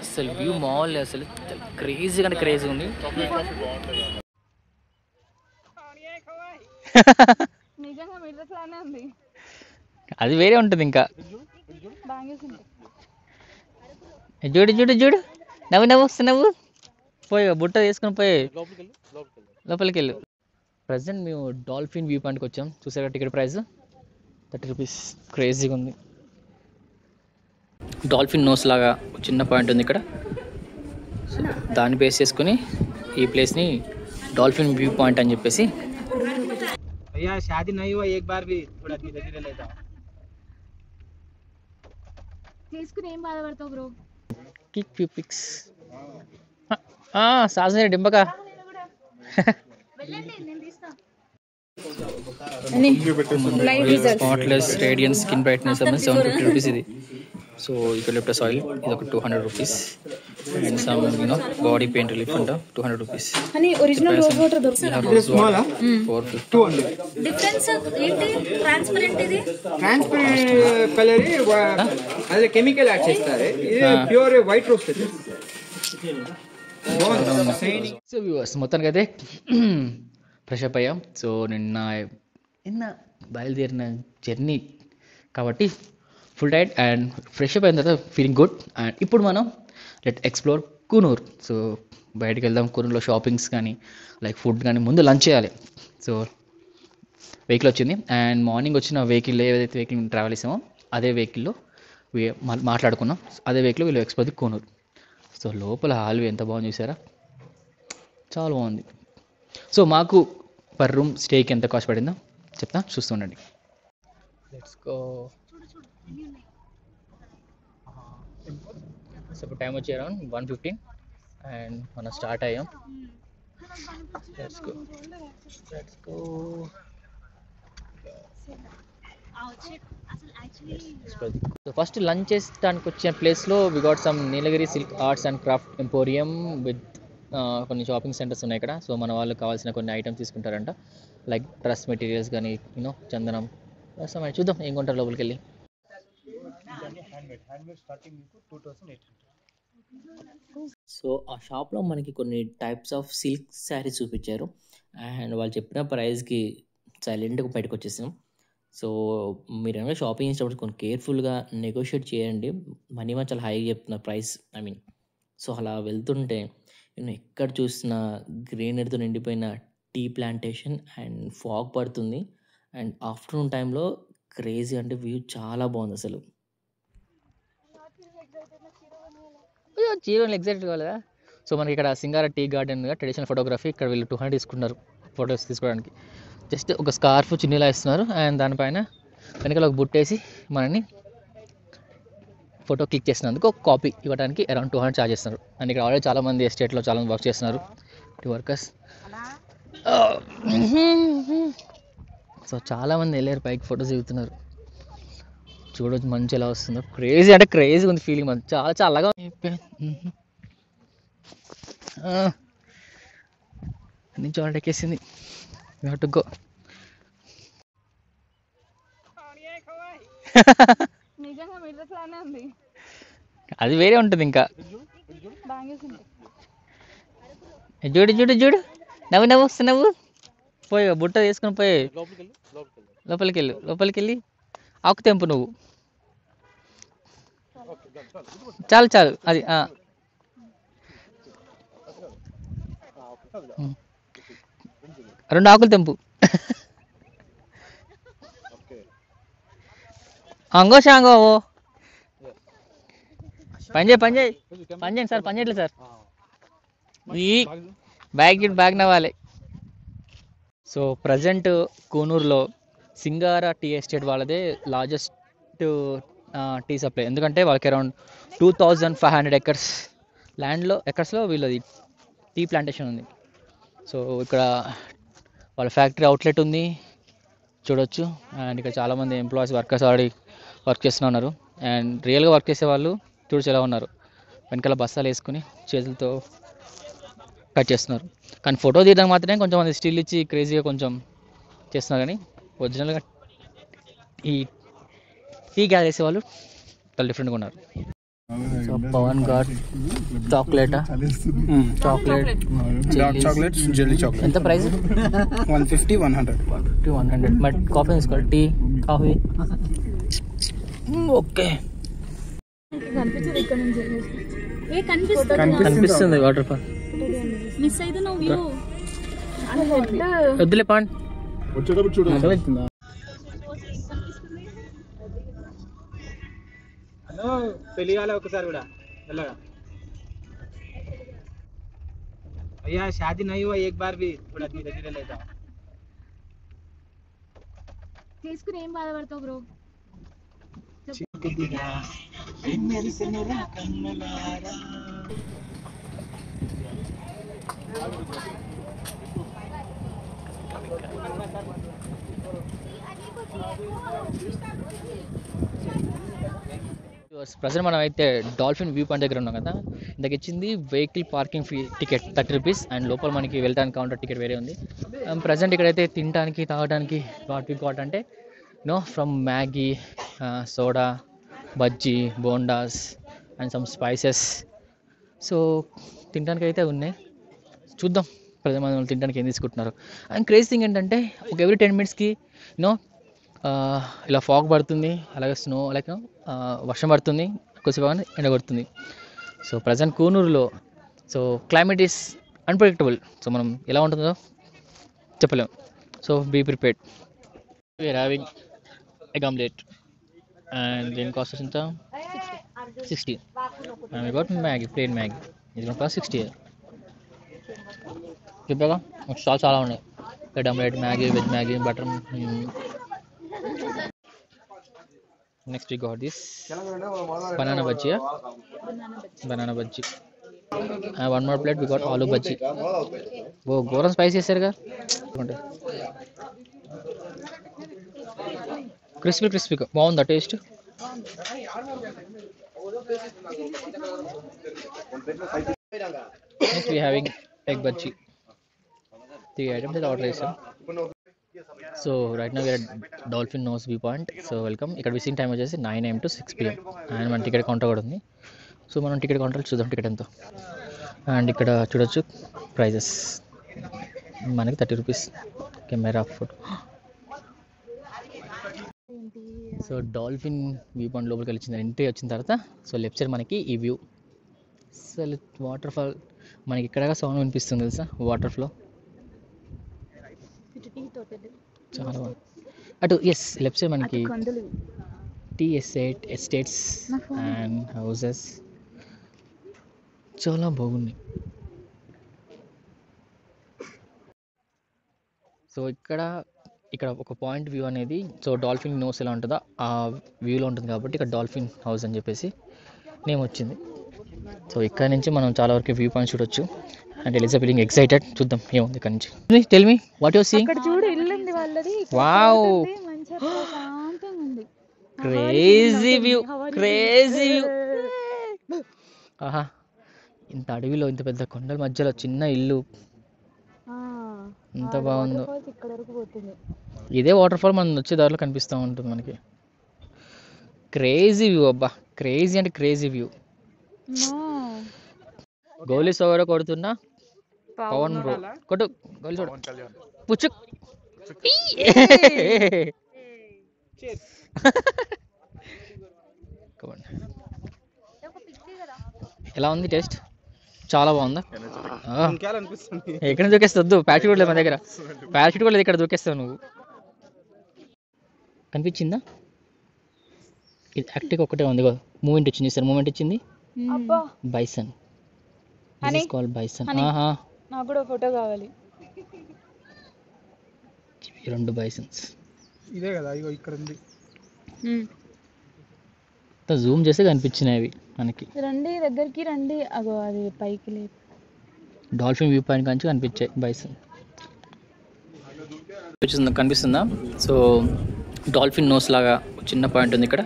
అసలు view mall అసలు క్రేజీగా అంటే క్రేజీ ఉంది. అది వేరే ఉంటుంది. ఇంకా చూడు చూడు చూడు, నవ్వు నవ్వు వస్తున్నావు. పోయి బుట్ట తీసుకుని పోయి లోపలికి వెళ్ళు. ప్రజెంట్ మేము డాల్ఫిన్ వ్యూ పాయింట్కి వచ్చాం. చూసారా టికెట్ ప్రైస్ 30 రూపీస్. క్రేజీగా ఉంది. డాల్ఫిన్ నోస్ లాగా చిన్న పాయింట్ ఉంది ఇక్కడ. సో దాన్ని బేస్ చేసుకుని ఈ ప్లేస్ని డాల్ఫిన్ వ్యూ పాయింట్ అని చెప్పేసి. కిక్ ఫ్యూ పిక్స్. సాజనే డింబక spotless radiance skin brightness 750 rupees ఇది. సో యూకలిప్టస్ ఆయిల్ ఇది ఒక 200 rupees. And some body pain relief అంట 200 రూపీస్. ఒరిజినల్ రోజ్ వాటర్ దొరుకుతుంది. 450. డిఫరెన్స్ ఏంటి? ట్రాన్స్పరెంట్ ఇది ట్రాన్స్పరెంట్ కలర్ అదే కెమికల్ యాడ్ చేస్తారు. ఇది ప్యూర్ వైట్ రోస్ట్ ఇది. సో వ్యూవర్స్ మొత్తానికి అయితే ఫ్రెష్ అప్ అయ్యాం. సో నిన్న బయలుదేరిన జర్నీ కాబట్టి full tight and fresh up అయిన తర్వాత ఫీలింగ్ గుడ్. అండ్ ఇప్పుడు మనం లెట్ ఎక్స్ప్లోర్ కూనూర్. సో బయటకు వెళ్దాం. కూనూరులో షాపింగ్స్ కానీ లైక్ ఫుడ్ కానీ ముందు లంచ్ చేయాలి. సో వెహికల్ వచ్చింది అండ్ మార్నింగ్ వచ్చిన వెహికల్ ఏదైతే వెహికల్ ట్రావెల్ చేసామో అదే వెహికల్లో మాట్లాడుకున్నాం. అదే వెహికల్లో వీళ్ళు ఎక్స్ప్లోర్ ది కూనూర్. సో లోపల హాల్వే ఎంత బాగుంది చూసారా, చాలా బాగుంది. సో మాకు పర్ రూమ్ స్టేకి ఎంత కాస్ట్ పడిందో చెప్తా, చూస్తుండండి. Let's go. సో ఇప్పుడు టైం వచ్చి అరౌండ్ 1:15 అండ్ మనం స్టార్ట్ అయ్యాం. Let's go. So first lunch చేసడానికి వచ్చిన ప్లేస్లో we got some Nilgiri silk arts and craft emporium with కొన్ని షాపింగ్ సెంటర్స్ ఉన్నాయి ఇక్కడ. సో మన వాళ్ళకి కావాల్సిన కొన్ని ఐటమ్స్ తీసుకుంటారంట, లైక్ డ్రెస్ మెటీరియల్స్ కానీ చందనం. చూద్దాం ఏం కొంటారు లోపలికి వెళ్ళి. సో ఆ షాప్లో మనకి కొన్ని టైప్స్ ఆఫ్ సిల్క్ శారీస్ చూపించారు అండ్ వాళ్ళు చెప్పిన ప్రైస్కి సైలెంట్గా బయటకు వచ్చేసాం. సో మీరు ఏమైనా షాపింగ్ చేసేటప్పుడు కొంచెం కేర్ఫుల్గా నెగోషియేట్ చేయండి. మనీ చాలా హైగా చెప్తున్నారు ప్రైస్. సో అలా వెళ్తుంటే ఎక్కడ చూసినా గ్రీనరీతో నిండిపోయిన టీ ప్లాంటేషన్ అండ్ ఫాగ్ పడుతుంది. అండ్ ఆఫ్టర్నూన్ టైంలో క్రేజీ అంటే వ్యూ చాలా బాగుంది అసలు. చీరలు ఎగ్జాక్ట్ కావాలా. సో మనకి ఇక్కడ సింగార టీ గార్డెన్ ట్రెడిషనల్ ఫోటోగ్రఫీ. ఇక్కడ వీళ్ళు 200 తీసుకున్నారు ఫొటోస్ తీసుకోవడానికి. జస్ట్ ఒక స్కార్ఫ్ చున్నీలా ఇస్తున్నారు అండ్ దానిపైన వెనకాల ఒక బుట్టేసి మనని ఫోటో క్లిక్ చేసినందుకు ఒక కాపీ ఇవ్వడానికి అరౌండ్ 200 ఛార్జ్ చేస్తున్నారు. అండ్ ఇక్కడ ఆల్రెడీ చాలామంది ఎస్టేట్లో చాలామంది వర్క్ చేస్తున్నారు, వర్కర్స్. సో చాలామంది వెళ్ళారు పైకి, ఫొటోస్ దిగుతున్నారు. చూడవచ్చు మంచి ఎలా వస్తుందో. క్రేజీ అంటే క్రేజీ ఉంది ఫీలింగ్. మంచి చాలా చల్లగా అన్ని చోట ఎక్కేసింది. To go. అది వేరే ఉంటుంది. ఇంకా చూడు చూడు చూడు, నవ్వు నవ్వు వస్తున్నావు. పోయి బుట్ట తీసుకుని పోయి లోపలికి వెళ్ళి ఆకు తెంపు నువ్వు. చాలు అది. రెండు ఆకులు తెంపు. అంగో షాంగో పని చేయండి సార్. పని చేయట్లేదు సార్. ఈ బ్యాగ్ నవ్వాలి. సో ప్రజెంట్ కూనూరులో సింగార టీ ఎస్టేట్ వాళ్ళదే లార్జెస్ట్ టీ సప్లై. ఎందుకంటే వాళ్ళకి అరౌండ్ 2500 ఎకర్స్లో వీళ్ళది టీ ప్లాంటేషన్ ఉంది. సో ఇక్కడ వాళ్ళ ఫ్యాక్టరీ అవుట్లెట్ ఉంది చూడొచ్చు. అండ్ ఇక్కడ చాలామంది ఎంప్లాయీస్ వర్కర్స్ ఆల్రెడీ వర్క్ చేస్తూ ఉన్నారు. అండ్ రియల్గా వర్క్ చేసే వాళ్ళు చూడొచ్చు ఎలా ఉన్నారు. వెనకాల బస్తాలు వేసుకుని చేతులతో కట్ చేస్తున్నారు. కానీ ఫోటో తీయడానికి మాత్రమే కొంచెం మంది స్టిల్ ఇచ్చి క్రేజీగా కొంచెం చేస్తున్నారు. కానీ ఒరిజినల్గా ఈ టీ గ్యాదర్ చేసే వాళ్ళు చాలా డిఫరెంట్గా ఉన్నారు. So Pavan got chocolate chocolate dark chocolate jelly chocolate ఎంత ప్రైస్? 150 100 100. బట్ కాఫీ తీసుకోవాలి, టీ కాఫీ. ఓకే కనిపించదు ఇక్కడ నుంచి. ఏ కనిపిస్తుంది? కనిపిస్తుంది వాటర్ ఫాల్. మిస్ అయితే నువ్వు వ్యూ వద్దులే పాండ్. పెళ్లి కాలే ఒకసారి కూడా వెళ్ళగా भैया शादी नहीं हुआ एक बार भी थोड़ा धीरे धीरे ले जाओ. తీసుకుని ఏం బాధపడతావు బ్రో? ప్రజెంట్ మనం అయితే డాల్ఫిన్ వ్యూ పాయింట్ దగ్గర ఉన్నాం కదా. ఇందాక ఇచ్చింది vehicle parking fee ticket 30 rupees, and లోపల మనకి వెళ్ళడానికి కౌంటర్ టికెట్ వేరే ఉంది. ప్రజెంట్ ఇక్కడైతే తినడానికి తాగడానికి వాట్ వి గాట్ అంటే from Maggi, soda, bajji, bondas and some spices. So తినడానికి అయితే ఉన్నాయి. చూద్దాం ప్రజెంట్ మనం తినడానికి ఏం తీసుకుంటున్నారు. అండ్ క్రేజీ థింగ్ ఏంటంటే ఒక ఎవ్రీ 10 మినిట్స్కి ఇలా ఫాగ్ పడుతుంది, అలాగే స్నో లైక్ వర్షం పడుతుంది, కొద్దిసేపు ఎండ కొడుతుంది. సో ప్రజెంట్ కూనూరులో so climate is unpredictable. So మనం ఎలా ఉంటుందో చెప్పలేము. So be prepared. We're having egg omelette and దీని కాస్ట్ ఎంత? 60. And we got Maggi, plain Maggi. ఇది కాస్ట్ 60. చెప్పాగా స్టాల్ చాలా ఉన్నాయి. Egg omelette, Maggi, veg Maggi, butter. Next we got this banana bhaji. Banana bhaji. And one more plate we got aloo bhaji. Wo goram spicy చేశారుగా. Crispy బాగుందా taste? Next we having egg bhaji. 3 items that order చేసాం. So right now we're Dolphin Nose view point. So welcome. ఇక్కడ visiting time వచ్చేసి 9 AM to 6 PM. And మన ticket counter కూడా ఉంది. So మనం ticket కౌంటర్లో చూద్దాం టికెట్ ఎంతో. అండ్ ఇక్కడ చూడొచ్చు ప్రైజెస్. మనకి 30 rupees camera photo. So dolphin view point లోపలికి వెళ్ళిన ఎంట్రీ వచ్చిన తర్వాత సో లెఫ్ట్ సైడ్ మనకి ఈ వ్యూ. సో వాటర్ ఫాల్ మనకి ఇక్కడ సౌండ్ వినిపిస్తుంది తెలుసా, వాటర్ ఫ్లో చాలా బాగుంది. అటు లెఫ్ట్ సైడ్ మనకి టీ ఎస్టేట్స్ అండ్ హౌసెస్ చాలా బాగున్నాయి. సో ఇక్కడ ఒక పాయింట్ వ్యూ అనేది సో డాల్ఫిన్ నోస్ ఎలా ఉంటుందో ఆ వ్యూలో ఉంటుంది కాబట్టి ఇక్కడ డాల్ఫిన్ హౌస్ అని చెప్పేసి నేమ్ వచ్చింది. సో ఇక్కడ నుంచి మనం చాలా వరకు వ్యూ పాయింట్ చూడొచ్చు. And Eliza feeling excited. చూద్దాం ఏముంది ఇక్కడ నుంచి. Tell me what your seeing. అక్కడ చూడు ఇల్లు ఉంది వాళ్ళది. వావ్, మంచిగా ప్రశాంతంగా ఉంది. Crazy view. ఆహా, ఇంత అడవిలో ఇంత పెద్ద కొండల మధ్యలో చిన్న ఇల్లు ఎంత బాగుందో. ఇక్కడ వరకు పోతుంది. ఇదే వాటర్ ఫాల్ మనం వచ్చే దారిలో కనిపిస్తూ ఉంటుంది మనకి. క్రేజీ వ్యూ అబ్బా, క్రేజీ అంటే క్రేజీ వ్యూ. గోలీ సోవరో కొడుతున్నా పవన్ బ్రో కొట్టు గోలీ చూడు పుచ్చు. ఎలా ఉంది టేస్ట్? చాలా బాగుందా? ఎక్కడ దూకేస్తావు? ప్యాకెట్ కూడా లేదు మన దగ్గర. ప్యాకెట్ కూడా లేదు, ఇక్కడ దూకేస్తావు నువ్వు. కనిపించిందా? ఇది యాక్టివ్ ఒకటే ఉంది కదా. మూమెంట్ వచ్చింది సార్, మూమెంట్ వచ్చింది. Bison, this is called bison. నాకు కూడా ఫోటో కావాలి. 2 బైసన్స్ ఇదే కదా, ఇగో ఇక్కడ ఉంది. జూమ్ చేస్తే కనిపించినాయి అవి మనకి. రండి దగ్గరికి రండి. అగో అది పైకి లేదు. డాల్ఫిన్ వ్యూ పాయింట్ నుంచి కనిపించాయి బైసన్. కనిపిస్తుందా? సో డాల్ఫిన్ నోస్ లాగా చిన్న పాయింట్ ఉంది ఇక్కడ.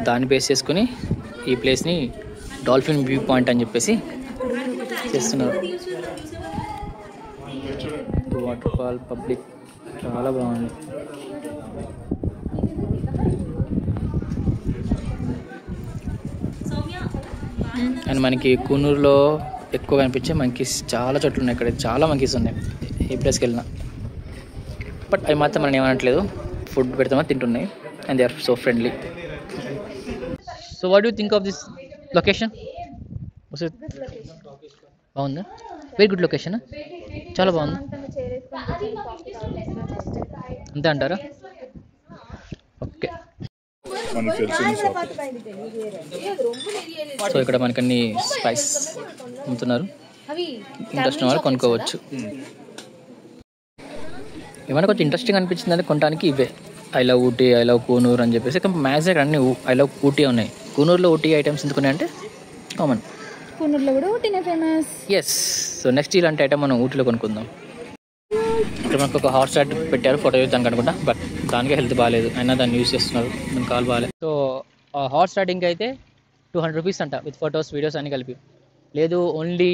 దాన్ని బేస్ చేసుకుని ఈ ప్లేస్ని డాల్ఫిన్ వ్యూ పాయింట్ అని చెప్పేసి చేస్తున్నారు. వాటర్ ఫాల్ పబ్లిక్ చాలా బాగుంది. అండ్ మనకి కూనూరులో ఎక్కువ కనిపించే మంకీస్ చాలా చోట్ల ఉన్నాయి. ఇక్కడ చాలా మంకీస్ ఉన్నాయి ఏ ప్లేస్కి వెళ్ళినా. బట్ అవి మాత్రం మనం ఏమనట్లేదు, ఫుడ్ పెడతామో తింటున్నాయి. And they are so friendly. So what you think of this location? బాగుందా? వెరీ గుడ్ లొకేషన్, చాలా బాగుంది. అంతే అంటారా? ఓకే. సో ఇక్కడ మనకి అన్ని స్పైస్ అమ్ముతున్నారు, ఇంట్రెస్ట్ వాళ్ళు కొనుక్కోవచ్చు. ఏమైనా కొంచెం ఇంట్రెస్టింగ్ అనిపించిందని కొనడానికి ఇవే I love Ooty, I love Coonoor అని చెప్పేసి మ్యాక్సిమం అన్ని ఐ లవ్ ఊటీ ఉన్నాయి. కూనూరులో ఊటీ ఐటమ్స్ ఎందుకున్నాయి అంటే కామన్, కూనూరులో కూడా ఊటీనే ఫేమస్. ఎస్. సో నెక్స్ట్ ఇలాంటి ఐటమ్ మనం ఊటీలో కొనుక్కుందాం. ఇక్కడ మనకు ఒక హాట్ స్టార్ట్ పెట్టారు ఫోటో చూద్దానికి అనుకుంటా, బట్ దానికే హెల్త్ బాగాలేదు, అయినా దాన్ని యూస్ చేస్తున్నారు, దాని కాల్ బాగాలేదు. సో హాట్ స్టార్టింగ్ అయితే 200 రూపీస్ అంట, విత్ ఫొటోస్ వీడియోస్ అన్ని కలిపి. లేదు ఓన్లీ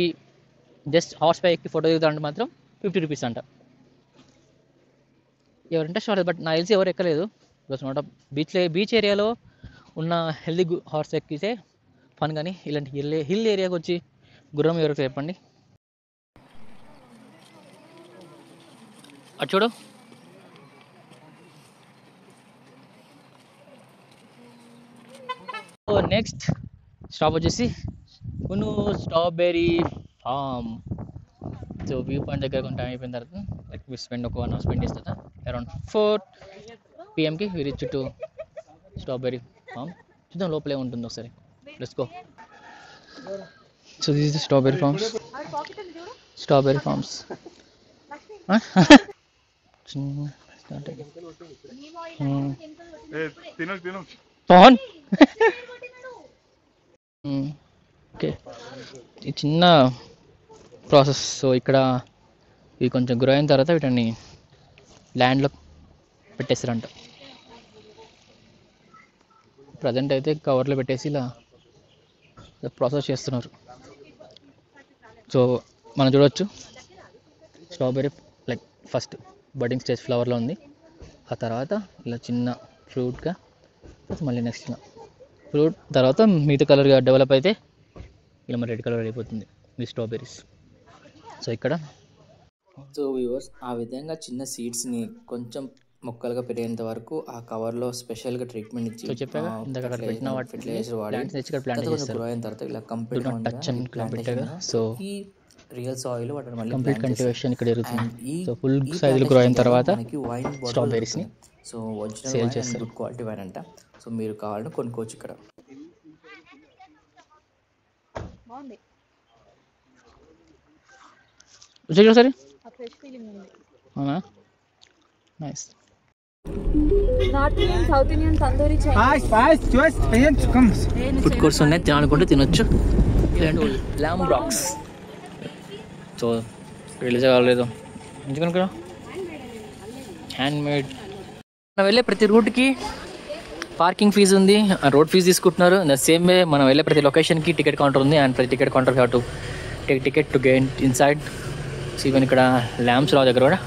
జస్ట్ హార్స్ పై ఎక్కి ఫోటో దిగుతా అంటే మాత్రం 50 రూపీస్ అంట. ఎవరు ఇంట్రెస్ట్ రాలేదు, బట్ నాకు తెలిసి ఎవరు ఎక్కలేదు. బికాస్ నోట్ బీచ్ ఏరియాలో ఉన్న హెల్దీ హార్స్ ఎక్కితే ఫన్, కానీ ఇలాంటి హిల్ ఏరియాకి వచ్చి గుర్రం ఎవరికి చెప్పండి. అది చూడు, నెక్స్ట్ స్టాప్ వచ్చేసి Coonoor strawberry farm. So view point దగ్గర కొంచెం టైం అయిపోయిన తర్వాత లైక్ వి స్పెండ్ ఒక 1 hour స్పెండ్ చేస్తా. Around 4 PM we reach to strawberry farm. చూద్దాం లోపల ఏముంటుందో ఒకసారి. Let's go. So this is the strawberry farms. Strawberry farms Pavan. Okay, ఈ చిన్న ప్రాసెస్. సో ఇక్కడ ఇవి కొంచెం గ్రో అయిన తర్వాత వీటిని ల్యాండ్లో పెట్టేస్తారంట. ప్రజెంట్ అయితే కవర్లో పెట్టేసి ఇలా ప్రాసెస్ చేస్తున్నారు. సో మనం చూడవచ్చు strawberry like first budding stage ఫ్లవర్లో ఉంది, ఆ తర్వాత ఇలా చిన్న ఫ్రూట్గా, మళ్ళీ నెక్స్ట్ ఇలా ఫ్రూట్, తర్వాత మిగతా కలర్గా డెవలప్ అయితే ఇలా మరి రెడ్ కలర్ అయిపోతుంది ఈ స్ట్రాబెర్రీస్. సో ఇక్కడ సో వ్యూవర్స్ ఆ విధంగా చిన్న సీడ్స్ని కొంచెం మొక్కలుగా పెరిగేంత వరకు ఆ కవర్లో స్పెషల్గా ట్రీట్మెంట్ ఇచ్చి చెప్పాగా పెట్టిన ఫెర్టిలైజర్ వాడి గ్రో అయిన తర్వాత ఇలా కంప్లీట్. సో ఈ రియల్ సాయిల్ వాటిని మళ్ళీ కంప్లీట్ కల్టివేషన్ ఇక్కడ జరుగుతుంది. సో ఫుల్ సైజులో గ్రో అయిన తర్వాత స్ట్రాబెర్రీస్ని సో సేల్ చేస్తారు. గుడ్ క్వాలిటీ వైన్ అంట. సో మీరు కావాలని కొనుక్కోవచ్చు ఇక్కడ. సరే అవునా, nice. North Indian, south Indian, tandoori, food course ఉన్నాయి, తినాలనుకుంటే తినొచ్చు. ల్యామ్ రాక్స్. సో రిలీజ్ కాలేదు ఎందుకనుకున్నా హ్యాండ్ మేడ్. మనం వెళ్ళే ప్రతి రూట్కి పార్కింగ్ ఫీజు ఉంది, రోడ్ ఫీజు తీసుకుంటున్నారు. సేమ్ వే మనం వెళ్ళే ప్రతి లొకేషన్కి టికెట్ కౌంటర్ ఉంది, అండ్ ప్రతి ticket counter have to take ticket to gain inside. So even ఇక్కడ ల్యాంప్స్ రా దగ్గర కూడా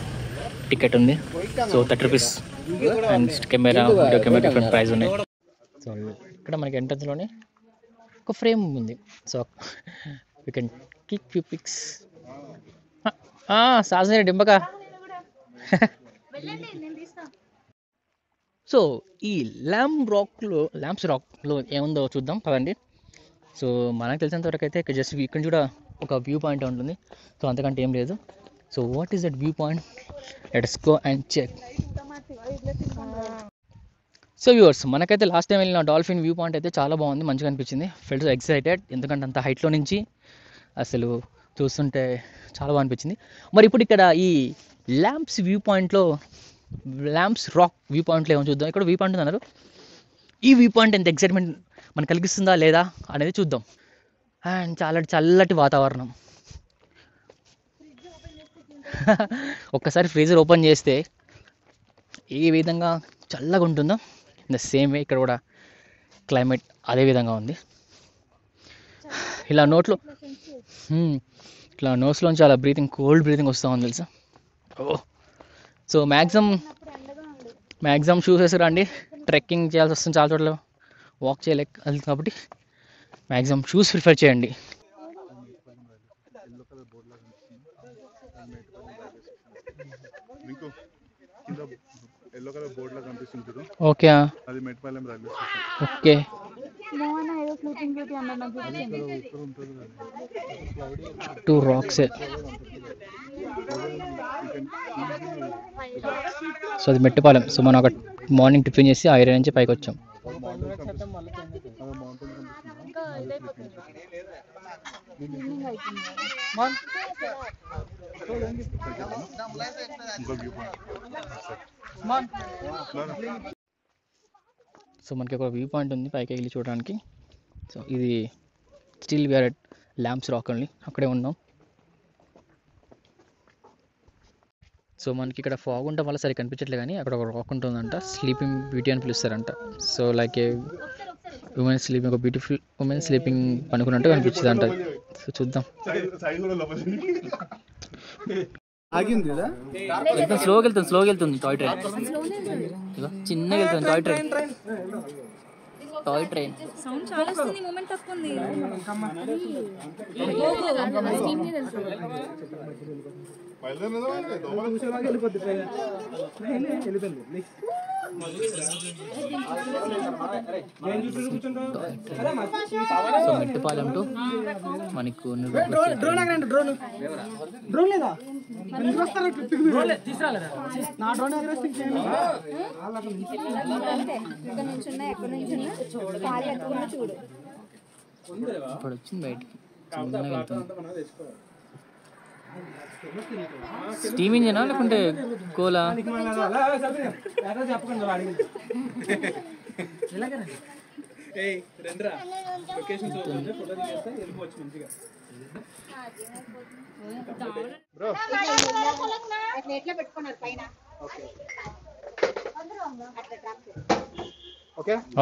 టికెట్ ఉంది. So 30 rupees and camera, video camera different price ఉన్నాయి. సో ఇక్కడ మనకి ఎంట్రన్స్లోనే ఒక ఫ్రేమ్ ఉంది. So you can click few pics. సాజనే డింబక. సో ఈ ల్యాంప్స్ రాక్లో ఏముందో చూద్దాం పదండి. సో మనకు తెలిసినంత వరకు అయితే ఇక్కడ జస్ట్ ఇక్కడ కూడా ఒక వ్యూ పాయింట్ ఉంటుంది. సో అంతకంటే ఏం లేదు. So what is that view point? Let's go and check. So viewers మనకైతే లాస్ట్ టైం వెళ్ళిన డాల్ఫిన్ వ్యూ పాయింట్ అయితే చాలా బాగుంది, మంచిగా అనిపించింది. ఫెల్ట్ ఎక్సైటెడ్, ఎందుకంటే అంత హైట్లో నుంచి అసలు చూస్తుంటే చాలా బాగా అనిపించింది. మరి ఇప్పుడు ఇక్కడ ఈ ల్యాంప్స్ రాక్ వ్యూ పాయింట్లో ఏమో చూద్దాం. ఇక్కడ వ్యూ పాయింట్ ఉంది అన్నారు. ఈ వ్యూ పాయింట్ ఎంత ఎక్సైట్మెంట్ మనకు కలిగిస్తుందా లేదా అనేది చూద్దాం. అండ్ చాలా చల్లటి వాతావరణం. ఒక్కసారి ఫ్రీజర్ ఓపెన్ చేస్తే ఏ విధంగా చల్లగా ఉంటుందో ఇన్ ద సేమ్ వే ఇక్కడ కూడా క్లైమేట్ అదే విధంగా ఉంది. ఇలా నోస్లోంచి అలా కోల్డ్ బ్రీతింగ్ వస్తూ ఉంది తెలుసా. సో మ్యాక్సిమం షూస్ వేసి రండి, ట్రెక్కింగ్ చేయాల్సి వస్తుంది, చాలా చోట్ల వాక్ చేయలేక కాబట్టి మ్యాక్సిమం షూస్ ప్రిఫర్ చేయండి. Okay okay. మోహన ఏదో స్లీపింగ్ బ్యూటీ అన్న చుట్టూ రాక్స్. సో అది మెట్టుపాలెం. సో మనం ఒక మార్నింగ్ టిఫిన్ చేసి ఐరన్ నుంచి పైకి వచ్చాం. సో మనకి ఒక వ్యూ పాయింట్ ఉంది పైకి వెళ్ళి చూడడానికి. సో ఇది still we're at Lamb's Rock only, అక్కడే ఉన్నాం. సో మనకి ఇక్కడ ఫాగ్ ఉండడం వల్ల సరిగ్గా కనిపించట్లేదు, కానీ అక్కడ ఒక రాక్ ఉంటుందంట, స్లీపింగ్ బ్యూటీ అని పిలుస్తారంట. So like a woman sleeping, ఒక బ్యూటిఫుల్ ఉమెన్ స్లీపింగ్ అనుకున్నట్టు కనిపించింది అంట. సో చూద్దాం. స్లోగా వెళ్తుంది టాయ్ ట్రైన్. చిన్నగా వెళ్తుంది టాయ్ ట్రైన్. సౌండ్ చాలా వస్తుంది, మూమెంట్ తక్కువ ఉంది. సో మెట్టుపాలెం టు మనకు ఇప్పుడు వచ్చింది బయటికి. చిన్నగా వెళ్తుంది. స్టీమ్ ఇంజనా లేకుంటే కోలా?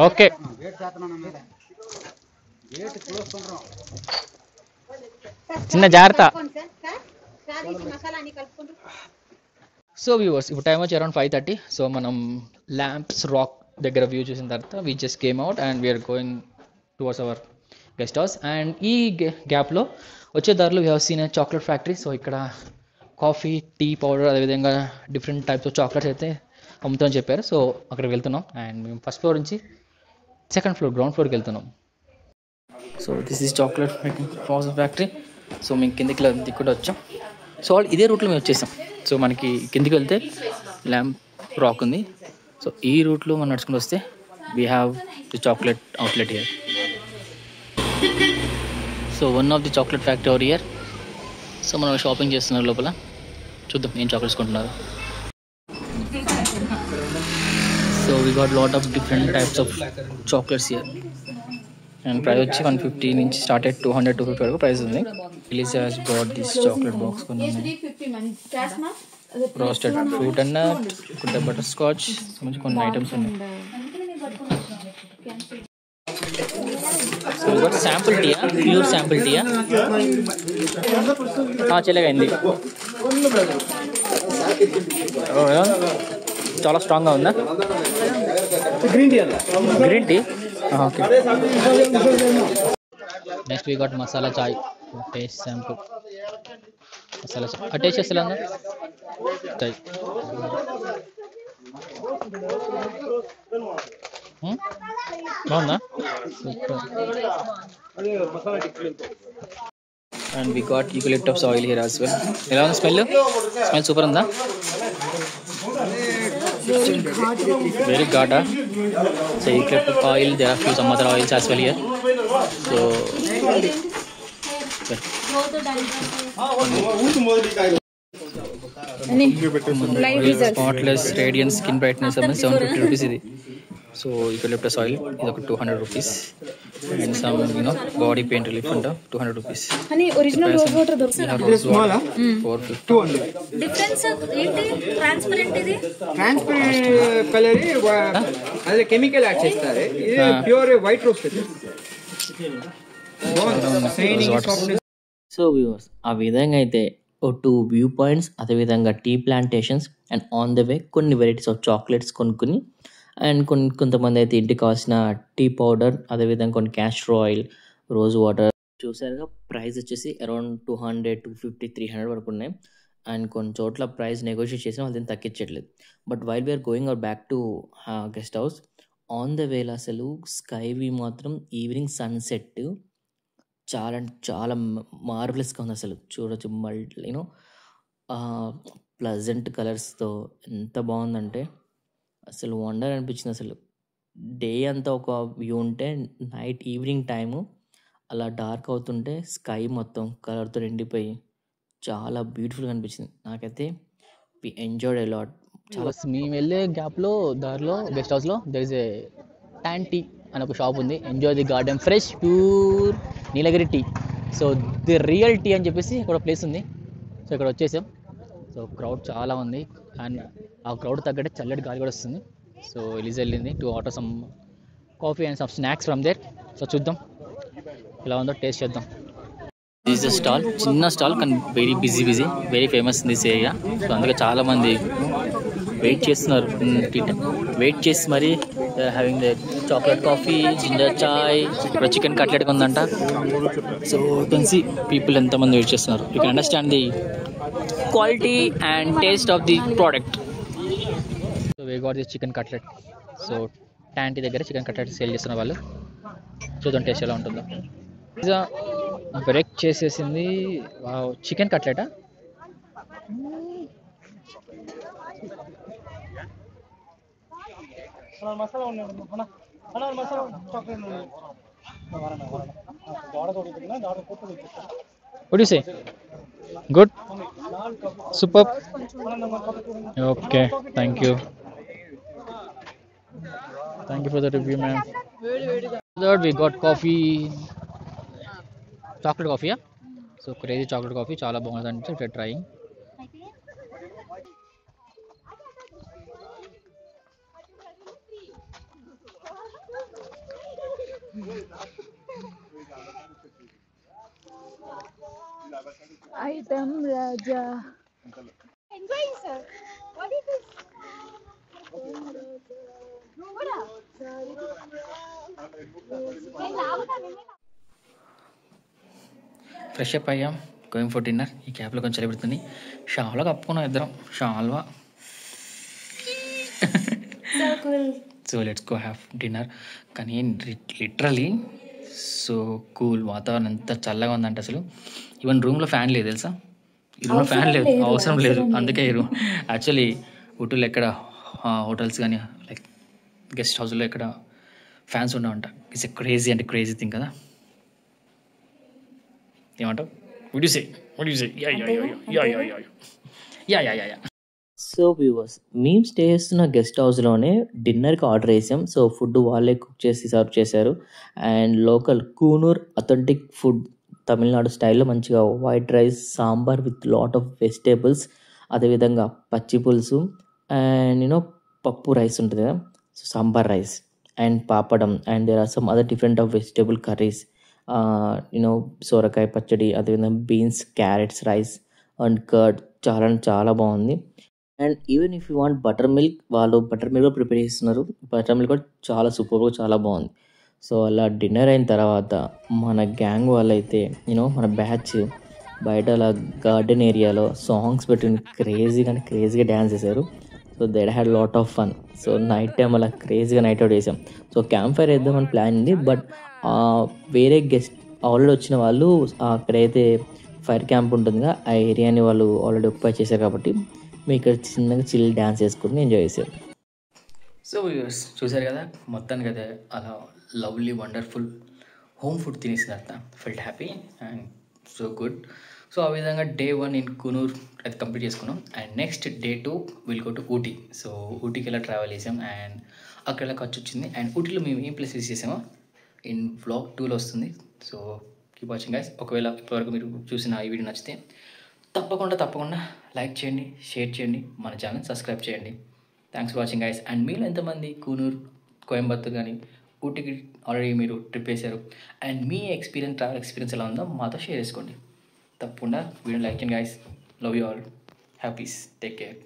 ఓకే. చిన్న జాగ్రత్త. సో వ్యూవర్స్, ఇప్పుడు టైం వచ్చి అరౌండ్ 5:30. సో మనం ల్యాంప్స్ రాక్ దగ్గర వ్యూ చూసిన తర్వాత we just came out and we're going towards our guest house. And ఈ గ్యాప్లో వచ్చే దారిలో we have seen a chocolate factory. So ఇక్కడ కాఫీ, టీ పౌడర్, అదేవిధంగా డిఫరెంట్ టైప్స్ ఆఫ్ చాక్లెట్స్ అయితే అమ్ముతామని చెప్పారు. సో అక్కడికి వెళ్తున్నాం. అండ్ మేము ఫస్ట్ ఫ్లోర్ నుంచి సెకండ్ ఫ్లోర్, గ్రౌండ్ ఫ్లోర్కి వెళ్తున్నాం. So this is chocolate factory. So మేము కిందకి కూడా వచ్చాం. సో ఇదే రూట్లో మేము వచ్చేసాం. సో మనకి కిందికి వెళ్తే ల్యాంప్ రాక్ ఉంది. సో ఈ రూట్లో మనం నడుచుకుంటూ వస్తే we have the chocolate outlet here. So one of the chocolate factory over here. So మనం షాపింగ్ చేస్తున్నారు లోపల. చూద్దాం ఏం చాక్లెట్స్ కొంటున్నారు. So we got lot of different types of chocolates here. And price వచ్చి 150 నుంచి స్టార్ట్ అయ్యి 200-250 వరకు ప్రైస్ ఉంది. Please has got this chocolate box కొన్ని roasted fruit and nut, butterscotch, మంచి కొన్ని ఐటమ్స్ ఉన్నాయి. సో శాంపుల్ టీయా, ప్యూర్ శాంపుల్ టీయా చెల్లగా అయింది. చాలా స్ట్రాంగ్గా ఉందా? Green tea. Okay. Next we got masala chai, taste sample masala chai. ఆ టేస్ట్ చేస్తా చాయ్. బాగుందా? And we got eucalyptus oil here as well. ఎలా ఉంది స్మెల్? స్మెల్ సూపర్ ఉందా? వెరీ ఘాటా. So eucalyptus oil, there are few some other oils as well here. So spotless radiance skin brightness 750 rupees ఇది. So eucalyptus oil ఇది ఒక 200 rupees. And some body pain relief అంట 200 rupees. Original rose water small 450. Difference ఏంటి? Transparent, ఇది transparent colour, అదే chemical add చేస్తారు. ఇది pure white రోస్ట్. సో వ్యూవర్స్, ఆ విధంగా అయితే 2 వ్యూ పాయింట్స్, అదేవిధంగా tea plantations and on the way కొన్ని వెరైటీస్ ఆఫ్ చాక్లెట్స్ కొనుక్కుని, అండ్ కొంతమంది అయితే ఇంటికి కావాల్సిన టీ పౌడర్, అదేవిధంగా కొన్ని క్యాస్టర్ ఆయిల్, రోజ్ వాటర్. చూసారుగా ప్రైస్ వచ్చేసి అరౌండ్ 200, 250, 300 వరకు ఉన్నాయి. అండ్ కొన్ని చోట్ల ప్రైస్ నెగోషియేట్ చేసిన వాళ్ళు దీన్ని తగ్గించట్లేదు. But while we're going our back to guest house on the వేలో అసలు స్కై వ్యూ మాత్రం ఈవినింగ్ సన్సెట్ చాలా అంటే చాలా మార్వెలస్గా ఉంది. అసలు చూడొచ్చు యూనో ప్లజెంట్ కలర్స్తో ఎంత బాగుందంటే అసలు వండర్ అనిపించింది. అసలు డే అంతా ఒక వ్యూ ఉంటే నైట్ ఈవినింగ్ టైము అలా డార్క్ అవుతుంటే స్కై మొత్తం కలర్తో నిండిపోయి చాలా బ్యూటిఫుల్గా అనిపించింది నాకైతే. We enjoyed a lot. చాలా మేము వెళ్ళే గ్యాప్లో దారిలో గెస్ట్ హౌస్లో there is a Tantea అని ఒక షాప్ ఉంది. Enjoy the garden fresh pure Nilgiri tea. So the real tea అని చెప్పేసి ఇక్కడ ప్లేస్ ఉంది. సో ఇక్కడ వచ్చేసాం. సో క్రౌడ్ చాలా ఉంది అండ్ ఆ క్రౌడ్ తగ్గట్టే చల్లటి గాలి కూడా వస్తుంది. సో ఎలిజ్ వెళ్ళింది to order some coffee and some snacks from there. So చూద్దాం ఎలా ఉందో, టేస్ట్ చేద్దాం. దిస్ ద స్టాల్, చిన్న స్టాల్ కానీ very busy very famous in this area. So అందుకే చాలామంది వెయిట్ చేస్తున్నారు. వెయిట్ చేసి మరి having the chocolate coffee, ginger chai, ఇక్కడ చికెన్ కట్లెట్ ఉందంట. So you can see people ఎంతమంది వెయిట్ చేస్తున్నారు. You can understand the quality and taste of the product. So we got this chicken cutlet. So ట్యాంటీ దగ్గర chicken cutlet sale చేస్తున్న వాళ్ళు. చూద్దాం taste ఎలా ఉంటుందో. పిజ్జా బ్రేక్ చేసేసింది. Chicken కట్లెటా? What do you say? Good? Superb? Okay, thank you. Thank you for the review, ma'am. Third, we got coffee. Chocolate coffee, yeah? So crazy chocolate coffee, చాలా బాగుంది. We're trying. Item Raja. Enjoying, sir. What is this? Fresh up అయ్యాం, going for dinner. ఈ క్యాబ్లో కొంచెం చలి పెడుతుంది. షాల్వా కప్పుకున్నాం ఇద్దరం, షాల్వా. So let's go have dinner. కానీ లిటరలీ సో కూల్, వాతావరణం ఎంత చల్లగా ఉందంటే అసలు. ఈవెన్ రూమ్లో ఫ్యాన్ లేదు తెలుసా. ఈ రూమ్లో ఫ్యాన్ లేదు, అవసరం లేదు. అందుకే ఈ రూమ్ యాక్చువల్లీ ఊటీలో ఎక్కడ హోటల్స్ కానీ లైక్ గెస్ట్ హౌస్లో ఎక్కడ ఫ్యాన్స్ ఉండవంట. ఇట్స్ ఎ క్రేజీ అంటే క్రేజీ థింగ్ కదా. ఏమంటావు? What do you say? Yeah. So viewers, మేము స్టే చేస్తున్న గెస్ట్ హౌస్లోనే డిన్నర్కి ఆర్డర్ చేసాం. సో ఫుడ్ వాళ్ళే కుక్ చేసి సర్వ్ చేశారు. And local Coonoor authentic food Tamil Nadu స్టైల్లో మంచిగా white rice, sambar with lot of vegetables, అదేవిధంగా పచ్చి పులుసు అండ్ పప్పు రైస్ ఉంటుంది కదా, so sambar rice and papadam and there are some other different of vegetable curries, సోరకాయ పచ్చడి, అదేవిధంగా beans, carrots, rice and curd. చాలా బాగుంది. And even if you want butter milk, వాళ్ళు బటర్ మిల్క్ కూడా ప్రిపేర్ చేస్తున్నారు. బటర్ మిల్క్ కూడా చాలా సూపర్గా చాలా బాగుంది. సో అలా డిన్నర్ అయిన తర్వాత మన గ్యాంగ్ వాళ్ళైతే మన బ్యాచ్ బయట అలా గార్డెన్ ఏరియాలో సాంగ్స్ పెట్టి క్రేజీగా డ్యాన్స్ చేశారు. So that had lot of fun. So night time అలా క్రేజీగా నైట్ అవుట్ చేసాం. సో క్యాంప్ ఫైర్ వేద్దామని ప్లాన్ ఉంది. బట్ వేరే గెస్ట్ ఆల్రెడీ వచ్చిన వాళ్ళు అక్కడైతే ఫైర్ క్యాంప్ ఉంటుందిగా, ఆ ఏరియాని వాళ్ళు ఆల్రెడీ ఆక్యుపై చేశారు కాబట్టి మేము ఇక్కడ చిన్నగా చిల్ డ్యాన్స్ చేసుకుని ఎంజాయ్ చేశారు. సో వ్యూవర్స్ చూసారు కదా, మొత్తానికి అయితే అలా లవ్లీ వండర్ఫుల్ హోమ్ ఫుడ్ తినేసిన felt happy and so good. So ఆ విధంగా డే 1 ఇన్ కునూర్ అది కంప్లీట్ చేసుకున్నాం. And next day 2 will go to Ooty. సో ఊటీకి ఇలా ట్రావెల్ చేసాం అండ్ అక్కడ ఇలా ఖర్చు వచ్చింది. అండ్ ఊటీలో మేము ఏం ప్లేస్ విజిట్ చేసామో ఇన్ వ్లాగ్ 2లో వస్తుంది. So keep watching guys. ఒకవేళ ఇప్పటివరకు మీరు చూసిన ఈ వీడియో నచ్చితే తప్పకుండా లైక్ చేయండి, షేర్ చేయండి, మన ఛానల్ సబ్స్క్రైబ్ చేయండి. Thanks for watching guys. And మీలో ఎంతమంది కూనూర్, కోయంబత్తూర్ కానీ ఊటీకి ఆల్రెడీ మీరు ట్రిప్ వేశారు అండ్ మీ ట్రావెల్ ఎక్స్పీరియన్స్ ఎలా ఉందో మాతో షేర్ చేసుకోండి. తప్పకుండా వీడియో లైక్ చేయండి guys. Love you all. Have piece. Take care.